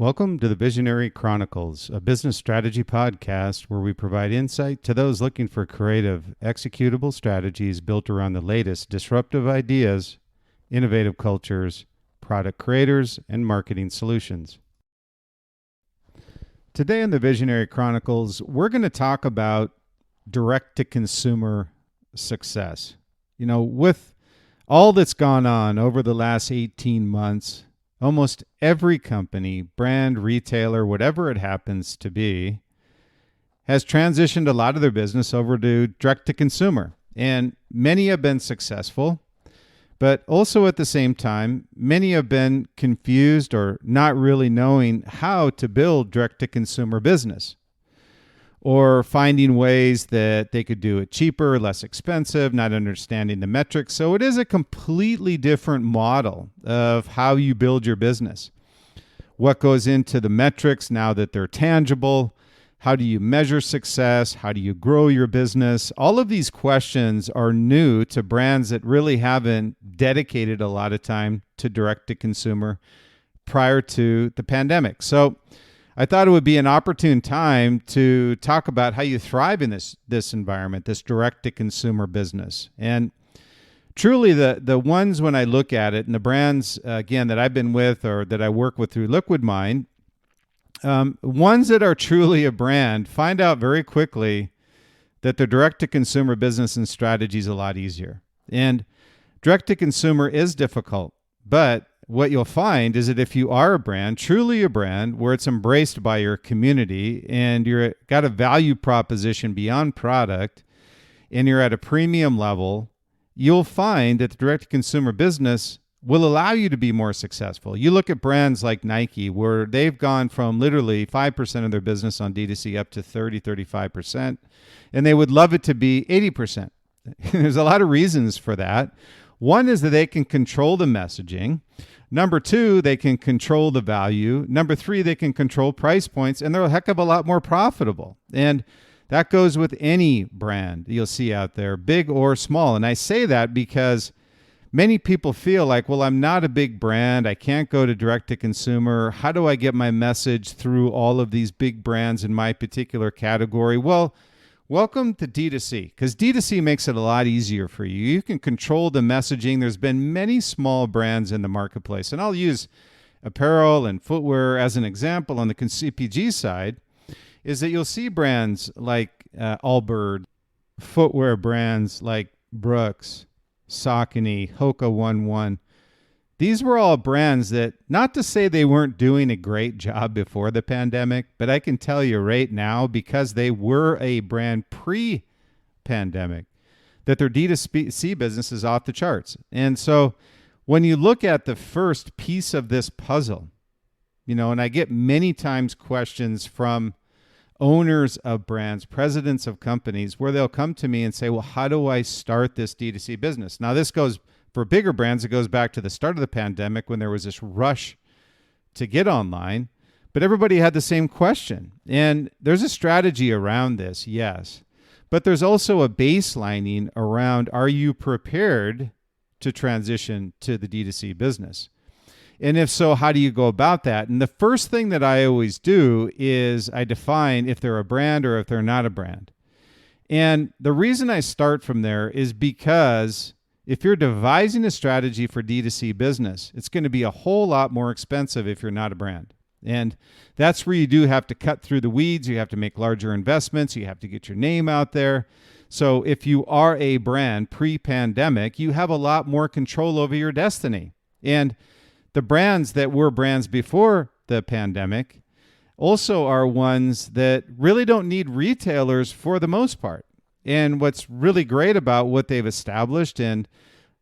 Welcome to the Visionary Chronicles, a business strategy podcast where we provide insight to those looking for creative, executable strategies built around the latest disruptive ideas, innovative cultures, product creators, and marketing solutions. Today in the Visionary Chronicles, we're going to talk about direct-to-consumer success. You know, with all that's gone on over the last 18 months, almost every company, brand, retailer, whatever it happens to be, has transitioned a lot of their business over to direct-to-consumer. And many have been successful, but also at the same time, many have been confused or not really knowing how to build direct-to-consumer business, or finding ways that they could do it cheaper, less expensive, not understanding the metrics. So it is a completely different model of how you build your business. What goes into the metrics now that they're tangible? How do you measure success? How do you grow your business? All of these questions are new to brands that really haven't dedicated a lot of time to direct-to-consumer prior to the pandemic. So I thought it would be an opportune time to talk about how you thrive in this environment, this direct-to-consumer business. And truly, the ones when I look at it, and the brands, again, that I've been with or that I work with through LiquidMind, ones that are truly a brand find out very quickly that the direct-to-consumer business and strategy is a lot easier. And direct-to-consumer is difficult, but what you'll find is that if you are a brand, truly a brand, where it's embraced by your community and you're got a value proposition beyond product and you're at a premium level, you'll find that the direct-to-consumer business will allow you to be more successful. You look at brands like Nike, where they've gone from literally 5% of their business on DTC up to 35%, and they would love it to be 80%. There's a lot of reasons for that. One is that they can control the messaging. Number two, they can control the value. Number three, they can control price points, and they're a heck of a lot more profitable. And that goes with any brand you'll see out there, big or small. And I say that because many people feel like, well, I'm not a big brand. I can't go to direct-to-consumer. How do I get my message through all of these big brands in my particular category? Well, welcome to DTC, because DTC makes it a lot easier for you. You can control the messaging. There's been many small brands in the marketplace, and I'll use apparel and footwear as an example on the CPG side, is that you'll see brands like Allbirds, footwear brands like Brooks, Saucony, Hoka 11. These were all brands that, not to say they weren't doing a great job before the pandemic, but I can tell you right now, because they were a brand pre-pandemic, that their D2C business is off the charts. And so when you look at the first piece of this puzzle, you know, and I get many times questions from owners of brands, presidents of companies, where they'll come to me and say, well, how do I start this D2C business? Now, this goes for bigger brands, it goes back to the start of the pandemic when there was this rush to get online, but everybody had the same question. And there's a strategy around this, yes, but there's also a baselining around, are you prepared to transition to the D2C business? And if so, how do you go about that? And the first thing that I always do is I define if they're a brand or if they're not a brand. And the reason I start from there is because if you're devising a strategy for D2C business, it's going to be a whole lot more expensive if you're not a brand. And that's where you do have to cut through the weeds. You have to make larger investments. You have to get your name out there. So if you are a brand pre-pandemic, you have a lot more control over your destiny. And the brands that were brands before the pandemic also are ones that really don't need retailers for the most part. And what's really great about what they've established, and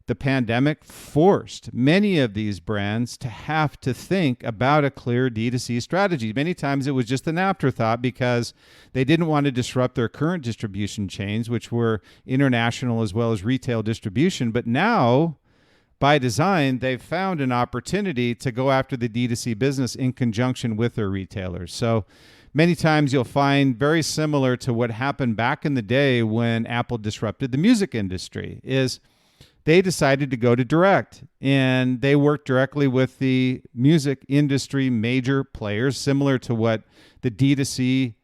the pandemic forced many of these brands to have to think about a clear D2C strategy. Many times it was just an afterthought because they didn't want to disrupt their current distribution chains, which were international as well as retail distribution. But now, by design, they've found an opportunity to go after the D2C business in conjunction with their retailers. So many times you'll find very similar to what happened back in the day when Apple disrupted the music industry, is they decided to go to direct, and they worked directly with the music industry major players, similar to what the D2C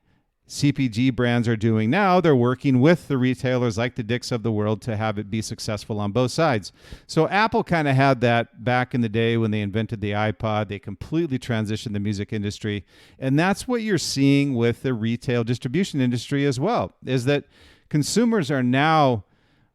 CPG brands are doing now. They're working with the retailers like the Dicks of the world to have it be successful on both sides. So Apple kind of had that back in the day when they invented the iPod. They completely transitioned the music industry. And that's what you're seeing with the retail distribution industry as well, is that consumers are now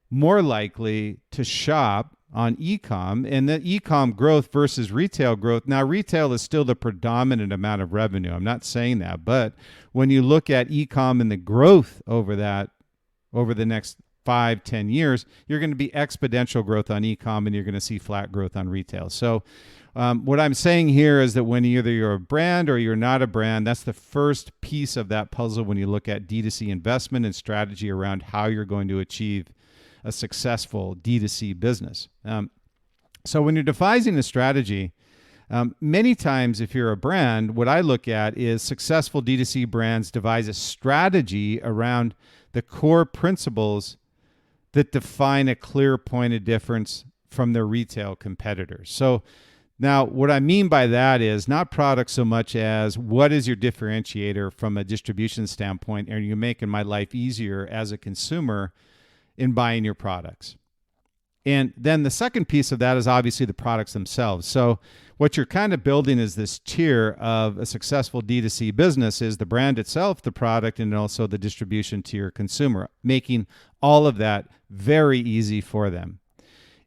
more likely to shop on e-com, and the e-com growth versus retail growth. Now, retail is still the predominant amount of revenue. I'm not saying that, but when you look at e-com and the growth over the next 5-10 years, you're going to be exponential growth on e-com, and you're going to see flat growth on retail. So what I'm saying here is that when either you're a brand or you're not a brand, that's the first piece of that puzzle when you look at D2C investment and strategy around how you're going to achieve a successful D2C business. So when you're devising a strategy, many times if you're a brand, what I look at is successful D2C brands devise a strategy around the core principles that define a clear point of difference from their retail competitors. So now what I mean by that is not product so much as what is your differentiator from a distribution standpoint, and you're making my life easier as a consumer in buying your products. And then the second piece of that is obviously the products themselves. So what you're kind of building is this tier of a successful D2C business is the brand itself, the product, and also the distribution to your consumer, making all of that very easy for them.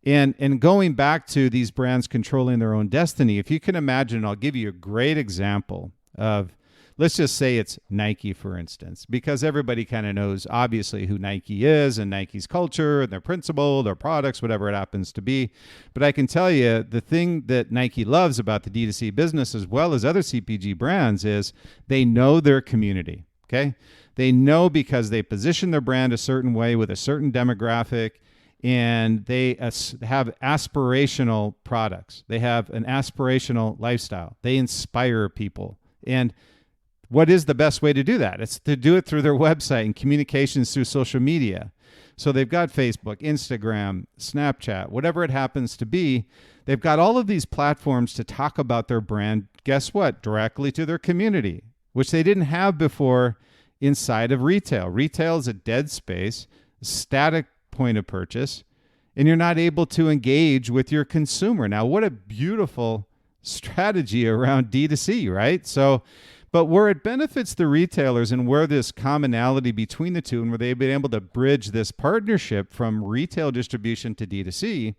And going back to these brands controlling their own destiny, if you can imagine, I'll give you a great example of, let's just say it's Nike, for instance, because everybody kind of knows, obviously, who Nike is and Nike's culture and their principle, their products, whatever it happens to be. But I can tell you the thing that Nike loves about the D2C business as well as other CPG brands is they know their community, okay? They know because they position their brand a certain way with a certain demographic, and they have aspirational products. They have an aspirational lifestyle. They inspire people. And what is the best way to do that? It's to do it through their website and communications through social media. So they've got Facebook, Instagram, Snapchat, whatever it happens to be. They've got all of these platforms to talk about their brand, guess what? Directly to their community, which they didn't have before inside of retail. Retail is a dead space, static point of purchase, and you're not able to engage with your consumer. Now, what a beautiful strategy around D2C, right? But where it benefits the retailers and where this commonality between the two and where they've been able to bridge this partnership from retail distribution to D2C,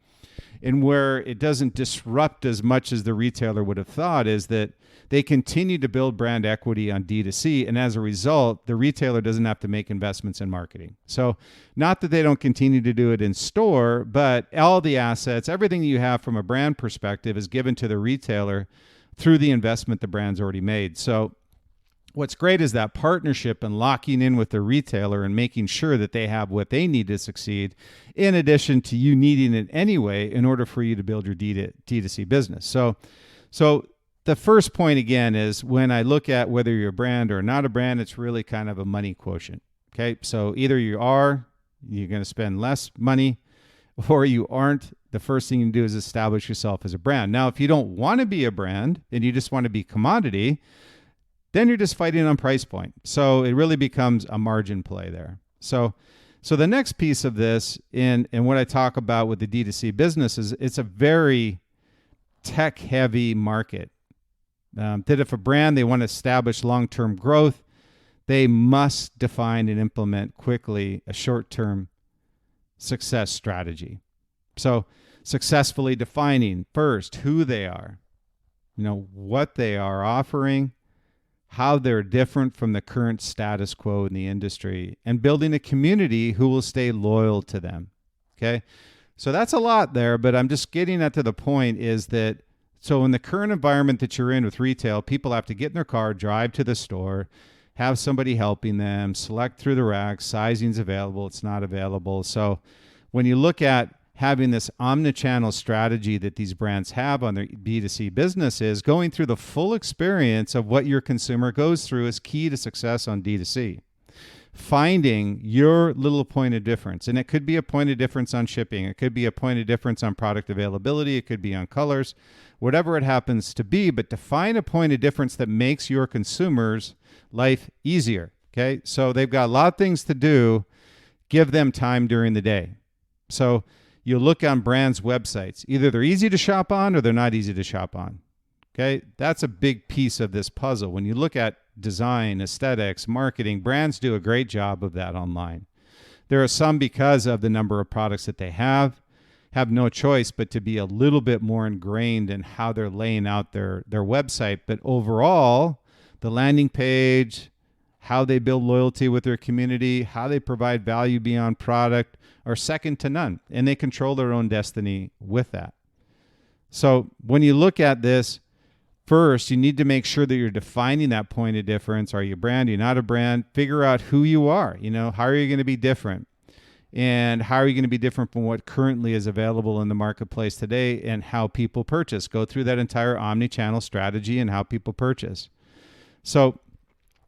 and where it doesn't disrupt as much as the retailer would have thought, is that they continue to build brand equity on D2C. And as a result, the retailer doesn't have to make investments in marketing. So not that they don't continue to do it in store, but all the assets, everything you have from a brand perspective is given to the retailer through the investment the brand's already made. So what's great is that partnership and locking in with the retailer and making sure that they have what they need to succeed, in addition to you needing it anyway in order for you to build your D2C business. So the first point, again, is when I look at whether you're a brand or not a brand, it's really kind of a money quotient. Okay, so either you're going to spend less money, or you aren't. The first thing you do is establish yourself as a brand. Now, if you don't want to be a brand and you just want to be commodity, then you're just fighting on price point. So it really becomes a margin play there. So the next piece of this, and what I talk about with the D2C business, is it's a very tech-heavy market. That if a brand, they want to establish long-term growth, they must define and implement quickly a short-term success strategy. So successfully defining first who they are, what they are offering, how they're different from the current status quo in the industry, and building a community who will stay loyal to them. Okay. So that's a lot there, but I'm just getting at to the point is that, so in the current environment that you're in with retail, people have to get in their car, drive to the store, have somebody helping them, select through the racks, sizing's available, it's not available. So when you look at having this omnichannel strategy that these brands have on their B2C businesses, going through the full experience of what your consumer goes through is key to success on D2C. finding your little point of difference. And it could be a point of difference on shipping. It could be a point of difference on product availability. It could be on colors, whatever it happens to be. But to find a point of difference that makes your consumers' life easier. Okay. So they've got a lot of things to do. Give them time during the day. So you look on brands' websites. Either they're easy to shop on or they're not easy to shop on. Okay, that's a big piece of this puzzle. When you look at design, aesthetics, marketing, brands do a great job of that online. There are some, because of the number of products that they have no choice but to be a little bit more ingrained in how they're laying out their website. But overall, the landing page, how they build loyalty with their community, how they provide value beyond product are second to none. And they control their own destiny with that. So when you look at this, first, you need to make sure that you're defining that point of difference. Are you a brand? Are you not a brand? Figure out who you are. How are you going to be different? And how are you going to be different from what currently is available in the marketplace today and how people purchase? Go through that entire omni-channel strategy and how people purchase. So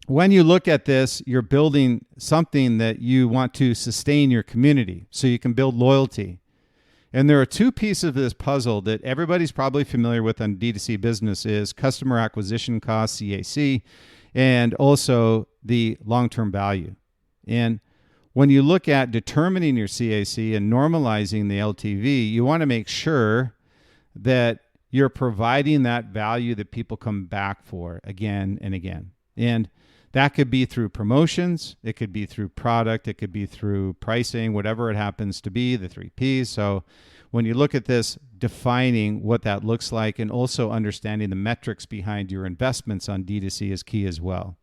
when you look at this, you're building something that you want to sustain your community so you can build loyalty. And there are two pieces of this puzzle that everybody's probably familiar with on D2C business is customer acquisition cost, CAC, and also the long-term value. And when you look at determining your CAC and normalizing the LTV, you want to make sure that you're providing that value that people come back for again and again. And that could be through promotions. It could be through product. It could be through pricing, whatever it happens to be, the 3 Ps. So when you look at this, defining what that looks like and also understanding the metrics behind your investments on D2C is key as well.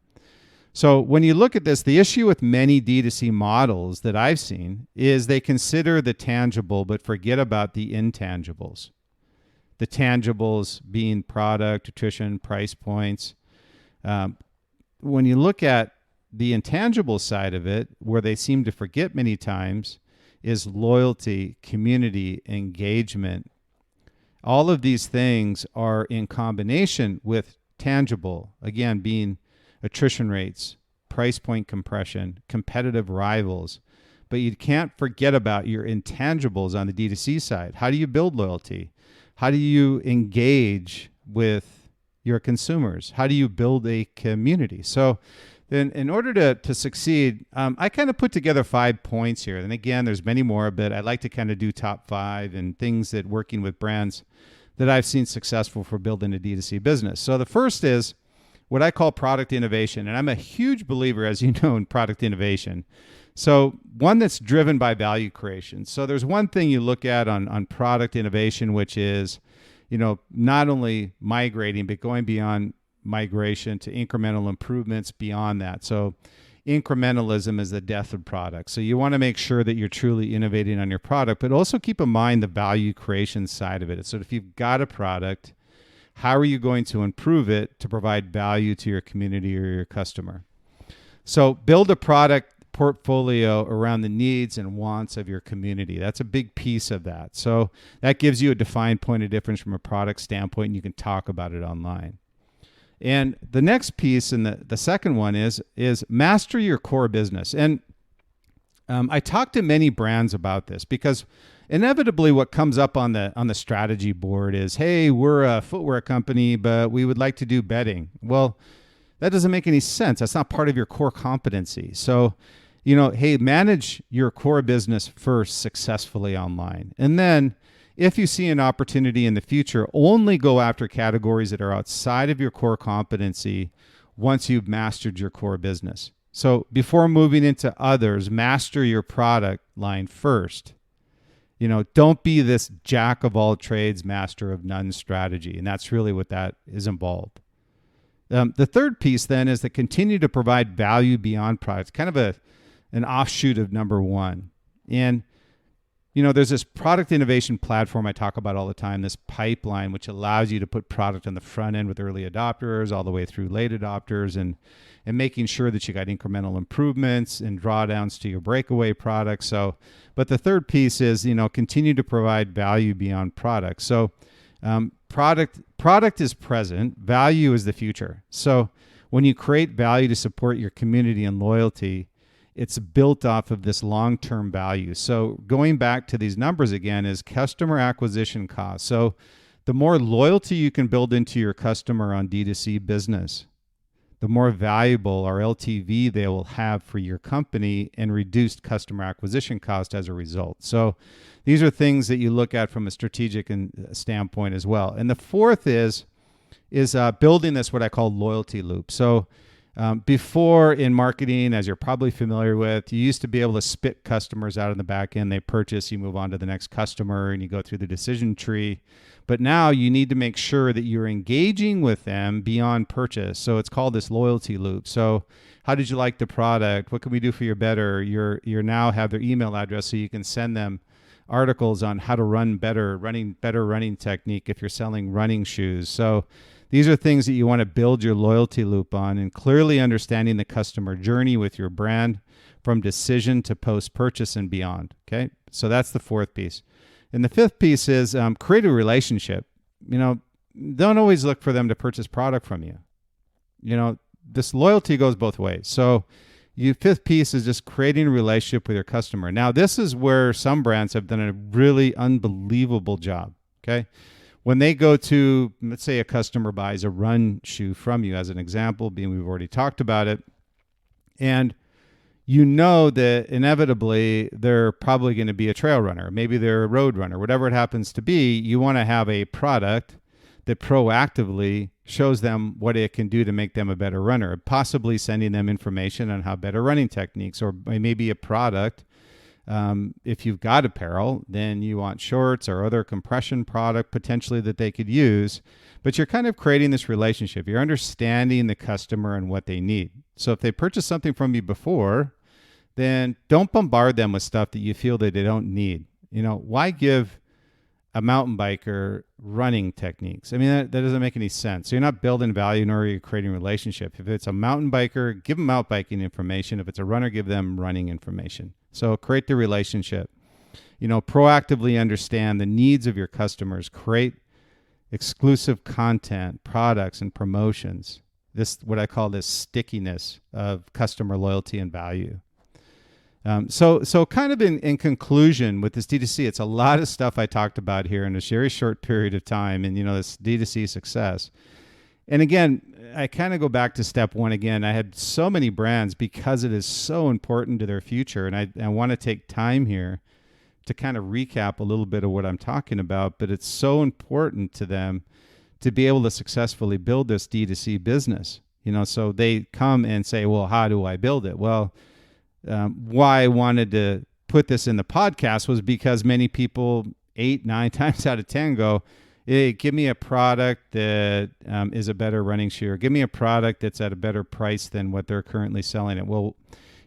So when you look at this, the issue with many D2C models that I've seen is they consider the tangible but forget about the intangibles. The tangibles being product, nutrition, price points. When you look at the intangible side of it, where they seem to forget many times, is loyalty, community, engagement. All of these things are in combination with tangible, again, being attrition rates, price point compression, competitive rivals. But you can't forget about your intangibles on the D2C side. How do you build loyalty? How do you engage with your consumers? How do you build a community? So then in order to succeed, I kind of put together 5 points here. And again, there's many more, but I like to kind of do top 5 and things that working with brands that I've seen successful for building a D2C business. So the first is what I call product innovation. And I'm a huge believer, as you know, in product innovation. So one that's driven by value creation. So there's one thing you look at on product innovation, which is, not only migrating, but going beyond migration to incremental improvements beyond that. So incrementalism is the death of product. So you want to make sure that you're truly innovating on your product, but also keep in mind the value creation side of it. So if you've got a product, how are you going to improve it to provide value to your community or your customer? So build a product portfolio around the needs and wants of your community. That's a big piece of that. So that gives you a defined point of difference from a product standpoint, and you can talk about it online. And the next piece, and the second one is master your core business. And I talk to many brands about this because inevitably what comes up on the strategy board is, hey, we're a footwear company, but we would like to do bedding. Well, that doesn't make any sense. That's not part of your core competency. So, hey, manage your core business first successfully online. And then if you see an opportunity in the future, only go after categories that are outside of your core competency once you've mastered your core business. So before moving into others, master your product line first. Don't be this jack of all trades, master of none strategy. And that's really what that is involved. The third piece then is to continue to provide value beyond products, kind of an offshoot of number one. And, there's this product innovation platform I talk about all the time, this pipeline, which allows you to put product on the front end with early adopters all the way through late adopters and making sure that you got incremental improvements and drawdowns to your breakaway products. So, but the third piece is, continue to provide value beyond products. So, product is present, value is the future. So when you create value to support your community and loyalty, it's built off of this long-term value. So going back to these numbers again is customer acquisition cost. So the more loyalty you can build into your customer on D2C business, the more valuable or LTV they will have for your company and reduced customer acquisition cost as a result. So these are things that you look at from a strategic standpoint as well. And the fourth is building this what I call loyalty loop. So before in marketing, as you're probably familiar with, you used to be able to spit customers out in the back end. They purchase, you move on to the next customer, and you go through the decision tree. But now you need to make sure that you're engaging with them beyond purchase. So it's called this loyalty loop. So how did you like the product? What can we do for you better? You're now have their email address so you can send them articles on how to run better running technique if you're selling running shoes. So these are things that you want to build your loyalty loop on, and clearly understanding the customer journey with your brand from decision to post-purchase and beyond. Okay, so that's the fourth piece. And the fifth piece is create a relationship. Don't always look for them to purchase product from you. This loyalty goes both ways. So your fifth piece is just creating a relationship with your customer. Now, this is where some brands have done a really unbelievable job. Okay. When they go to, let's say a customer buys a run shoe from you as an example, being we've already talked about it, and you know that inevitably they're probably going to be a trail runner, maybe they're a road runner, whatever it happens to be, you want to have a product that proactively shows them what it can do to make them a better runner, possibly sending them information on how better running techniques, or maybe a product. If you've got apparel, then you want shorts or other compression product potentially that they could use, but you're kind of creating this relationship. You're understanding the customer and what they need. So if they purchased something from you before, then don't bombard them with stuff that you feel that they don't need. Why give a mountain biker running techniques? I mean, that doesn't make any sense. So you're not building value, nor are you creating a relationship. If it's a mountain biker, give them mountain biking information. If it's a runner, give them running information. So create the relationship. Proactively understand the needs of your customers. Create exclusive content, products, and promotions. This, what I call this stickiness of customer loyalty and value. So kind of in conclusion with this D2C, it's a lot of stuff I talked about here in a very short period of time, and this D2C success. And again, I kind of go back to step one again. I had so many brands because it is so important to their future, and I want to take time here to kind of recap a little bit of what I'm talking about, but it's so important to them to be able to successfully build this D2C business. So they come and say, well, how do I build it? Well, why I wanted to put this in the podcast was because many people 8-9 times out of 10 go, hey, give me a product that is a better running shoe, or give me a product that's at a better price than what they're currently selling it. Well,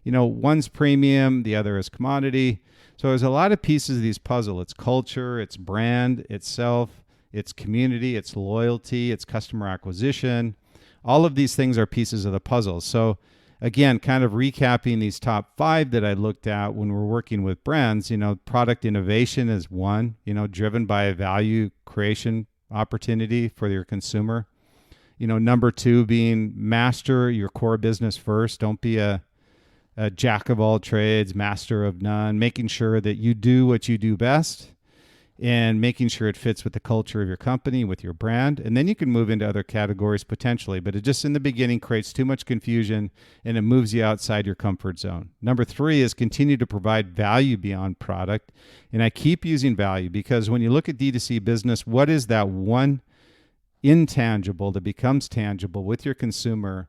one's premium, the other is commodity. So there's a lot of pieces of these puzzle. It's culture, it's brand itself, it's community, it's loyalty, it's customer acquisition. All of these things are pieces of the puzzle. So again, kind of recapping these top 5 that I looked at when we're working with brands, product innovation is one, driven by a value creation opportunity for your consumer. Number 2 being master your core business first. Don't be a jack of all trades, master of none, making sure that you do what you do best and making sure it fits with the culture of your company, with your brand. And then you can move into other categories potentially, but it just in the beginning creates too much confusion and it moves you outside your comfort zone. Number 3 is continue to provide value beyond product. And I keep using value because when you look at D2C business, what is that one intangible that becomes tangible with your consumer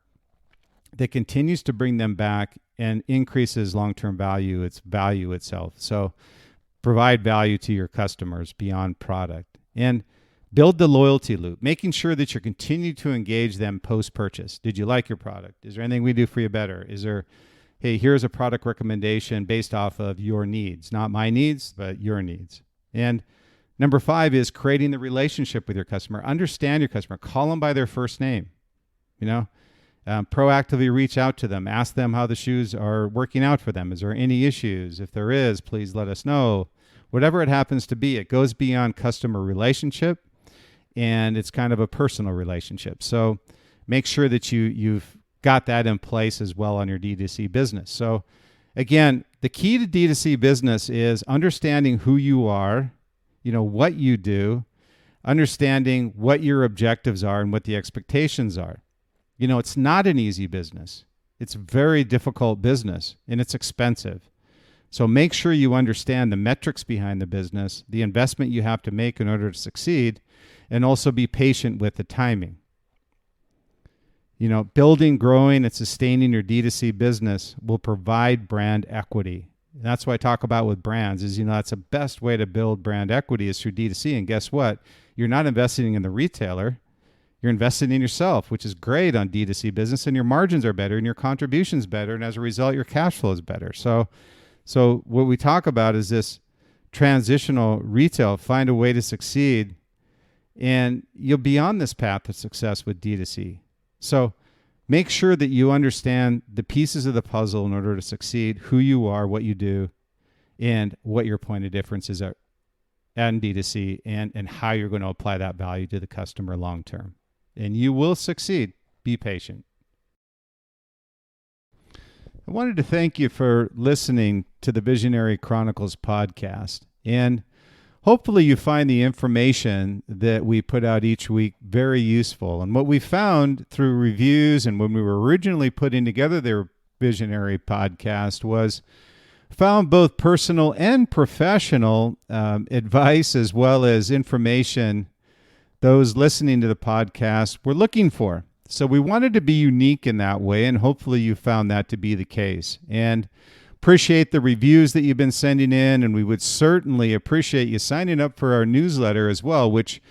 that continues to bring them back and increases long-term value? It's value itself. So provide value to your customers beyond product, and build the loyalty loop, making sure that you continue to engage them post-purchase. Did you like your product? Is there anything we do for you better? Is there, hey, here's a product recommendation based off of your needs, not my needs, but your needs. And number 5 is creating the relationship with your customer. Understand your customer. Call them by their first name. Proactively reach out to them. Ask them how the shoes are working out for them. Is there any issues? If there is, please let us know. Whatever it happens to be, it goes beyond customer relationship, and it's kind of a personal relationship. So make sure that you've got that in place as well on your D2C business. So Again, the key to D2C business is understanding who you are, what you do, understanding what your objectives are and what the expectations are. It's not an easy business. It's a very difficult business, and it's expensive. So make sure you understand the metrics behind the business, the investment you have to make in order to succeed, and also be patient with the timing. Building, growing, and sustaining your D2C business will provide brand equity. And that's what I talk about with brands is, that's the best way to build brand equity is through D2C. And guess what? You're not investing in the retailer. You're investing in yourself, which is great on D2C business, and your margins are better and your contribution's better. And as a result, your cash flow is better. So what we talk about is this transitional retail, find a way to succeed, and you'll be on this path to success with D2C. So make sure that you understand the pieces of the puzzle in order to succeed, who you are, what you do, and what your point of differences are in D2C, and how you're going to apply that value to the customer long term. And you will succeed. Be patient. I wanted to thank you for listening to the Visionary Chronicles podcast. And hopefully you find the information that we put out each week very useful. And what we found through reviews and when we were originally putting together their Visionary podcast was found both personal and professional advice as well as information those listening to the podcast were looking for. So we wanted to be unique in that way, and hopefully you found that to be the case. And appreciate the reviews that you've been sending in, and we would certainly appreciate you signing up for our newsletter as well, which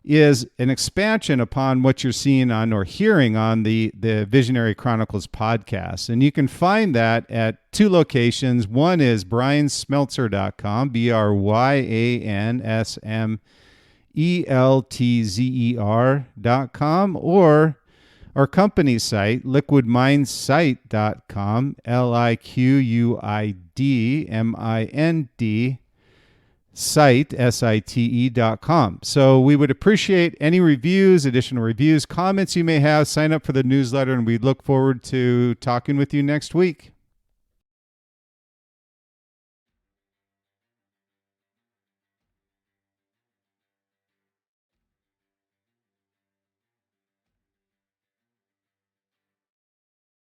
is an expansion upon what you're seeing on or hearing on the Visionary Chronicles podcast. And you can find that at two locations. One is bryansmeltzer.com, BRYANSMELTZER.com, or our company site, LiquidMindSite.com, LiquidMind site, SITE.com. So we would appreciate any reviews, additional reviews, comments you may have. Sign up for the newsletter, and we look forward to talking with you next week.